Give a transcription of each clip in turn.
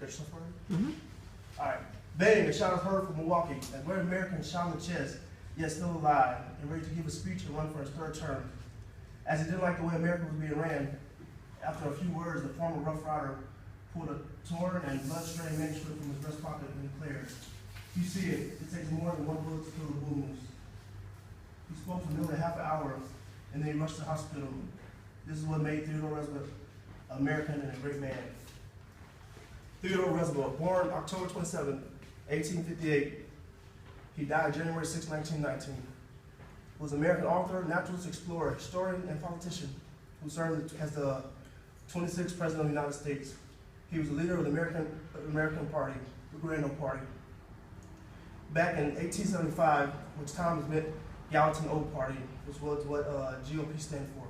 Got yourself ready? All right. Bang, a shot is heard from Milwaukee. A great American shot in the chest, yet still alive, and ready to give a speech and run for his third term. As he didn't like the way America was being ran, after a few words, the former Rough Rider pulled a torn and blood-stained manuscript from his breast pocket and declared, "You see it takes more than one bullet to kill the wounds." He spoke for nearly half an hour, and then he rushed to the hospital. This is what made Theodore Roosevelt an American and a great man. Theodore Roosevelt, born October 27, 1858. He died January 6, 1919. Was an American author, naturalist, explorer, historian, and politician who served as the 26th President of the United States. He was the leader of the American Party, the Guerrero Party. Back in 1875, which times meant Gallatin Old Party, which was what GOP stands for,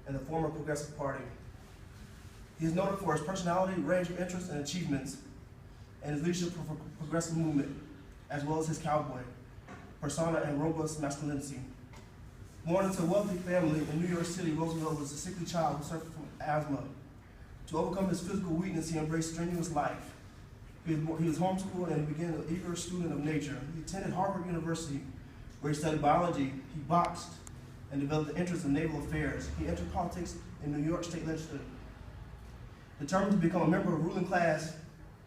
and the former Progressive Party. He is noted for his personality, range of interests, and achievements, and his leadership for the progressive movement, as well as his cowboy persona and robust masculinity. Born into a wealthy family in New York City, Roosevelt was a sickly child who suffered from asthma. To overcome his physical weakness, he embraced strenuous life. He was homeschooled and began an eager student of nature. He attended Harvard University, where he studied biology. He boxed and developed an interest in naval affairs. He entered politics in New York State Legislature. Determined to become a member of the ruling class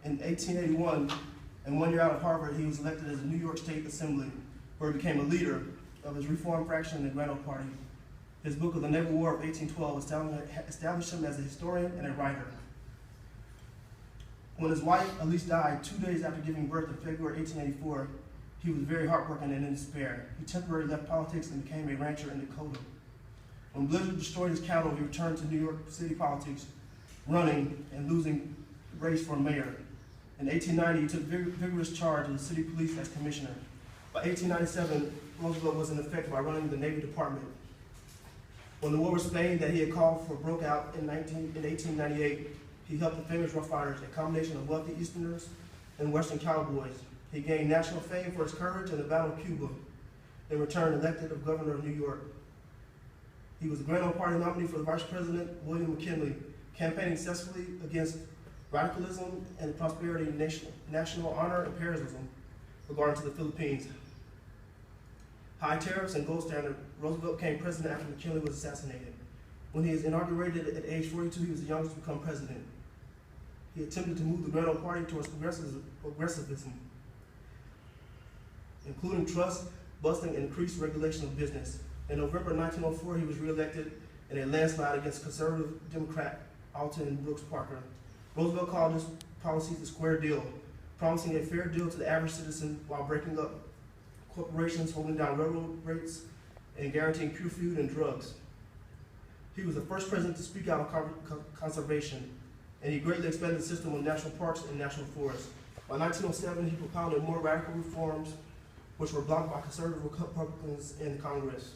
in 1881, and 1 year out of Harvard, he was elected as the New York State Assembly, where he became a leader of his reform fraction in the Guerrero Party. His book of the Naval War of 1812 established him as a historian and a writer. When his wife, Elise, died 2 days after giving birth in February 1884, he was very heartbroken and in despair. He temporarily left politics and became a rancher in Dakota. When blizzard destroyed his cattle, he returned to New York City politics, running and losing the race for mayor. In 1890, he took vigorous charge of the city police as commissioner. By 1897, Roosevelt was in effect by running the Navy Department. When the war with Spain that he had called for broke out in 1898, he helped the famous Rough Riders, a combination of wealthy Easterners and Western cowboys. He gained national fame for his courage in the Battle of Cuba, in return elected as governor of New York. He was the Guerrero Party nominee for the Vice President, William McKinley, campaigning successfully against radicalism and prosperity, national honor, and imperialism regarding to the Philippines. High tariffs and gold standard, Roosevelt became president after McKinley was assassinated. When he was inaugurated at age 42, he was the youngest to become president. He attempted to move the Guerrero Party towards progressivism, including trust, busting, and increased regulation of business. In November 1904, he was reelected in a landslide against conservative Democrat Alton Brooks Parker. Roosevelt called this policy the square deal, promising a fair deal to the average citizen while breaking up corporations, holding down railroad rates, and guaranteeing pure food and drugs. He was the first president to speak out on conservation, and he greatly expanded the system of national parks and national forests. By 1907, he propounded more radical reforms, which were blocked by conservative Republicans in Congress.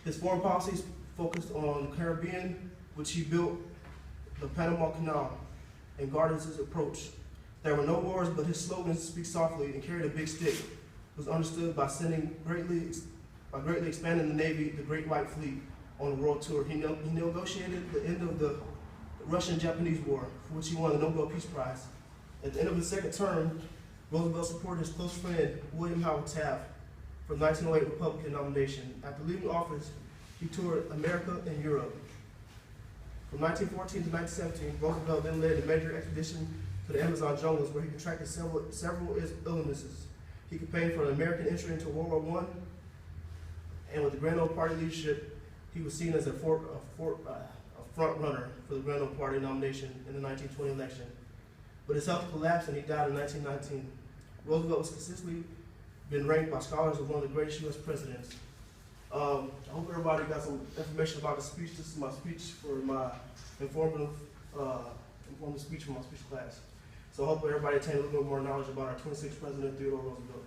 His foreign policies focused on the Caribbean, which he built the Panama Canal, and guarded his approach. There were no wars, but his slogan, "Speak softly and carry the big stick," was understood by greatly expanding the Navy, the Great White Fleet, on the world tour. He negotiated the end of the Russian-Japanese War, for which he won the Nobel Peace Prize. At the end of his second term, Roosevelt supported his close friend, William Howard Taft, for the 1908 Republican nomination. After leaving office, he toured America and Europe. From 1914 to 1917, Roosevelt then led a major expedition to the Amazon jungles, where he contracted several illnesses. He campaigned for an American entry into World War I, and with the Guerrero Party leadership, he was seen as a front runner for the Guerrero Party nomination in the 1920 election. But his health collapsed and he died in 1919. Roosevelt was consistently been ranked by scholars as one of the greatest U.S. presidents. I hope everybody got some information about the speech. This is my speech for my informative speech for my speech class. So I hope everybody attained a little bit more knowledge about our 26th President, Theodore Roosevelt.